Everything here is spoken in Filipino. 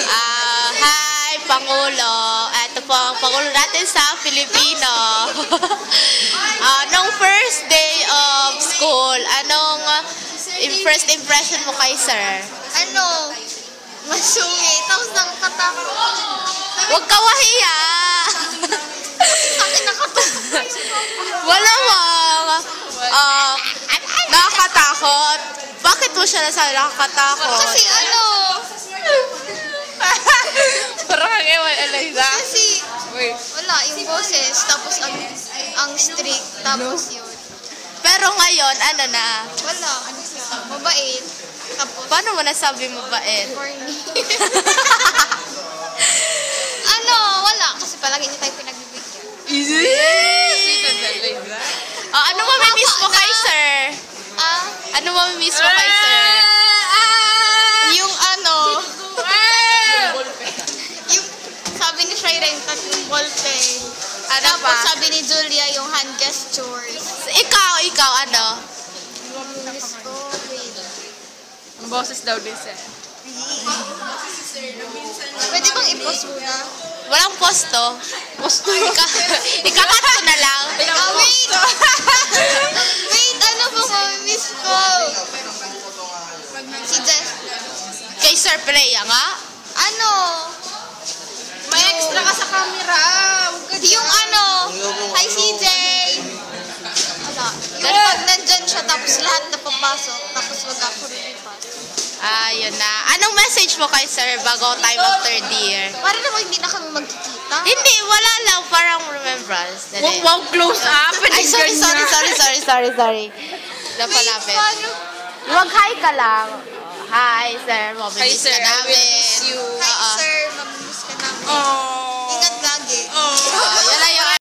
Hi, Pangulo. Ito po ang Pangulo natin sa Pilipino. Nung first day of school, anong first impression mo kay sir? Masungit. Tapos nakakatakot. Huwag ka wahiya. Sakin nakatakot. Wala bang nakakatakot? Bakit mo siya nasabi nakakatakot? Kasi Parang kang ewan, Eliza. Kasi wala, yung boses. Tapos ang strict. Tapos yun. Pero ngayon, ano na? Wala. Mabait. Tapos Paano mo nasabi mabait? corny. Wala. Kasi palagi niya tayo pinagbibigyan. Ano mamimiss mo kay sir? Ano mamimiss mo kay sir? Yung yung sabi ni Shireen, tatlong ballpen. Tapos sabi ni Julia, yung hand gestures. Ikaw, ano? Miss ko, wait. Ang boses daw din sir. Pwede bang i-post muna? Walang posto. Ikakat ko na lang. Wait! Wait, po ko? Miss ko. Si Jess. Kay Sir Playa nga? May extra ka sa camera. Yung hi CJ. Wala. Yung pag nandyan siya, tapos lahat na papasok, tapos wag ako lilipat. Yun na. Anong message mo kay sir bago tayo mag third year? Para naman hindi na kami magkikita. Hindi, wala lang. Parang remembrance. Wow, close up. Ay, sorry. Napalapit. Huwag hi ka lang. Hi, sir. Mamimiss ka namin. Miss you. Hi sir, mamimiss ka namin.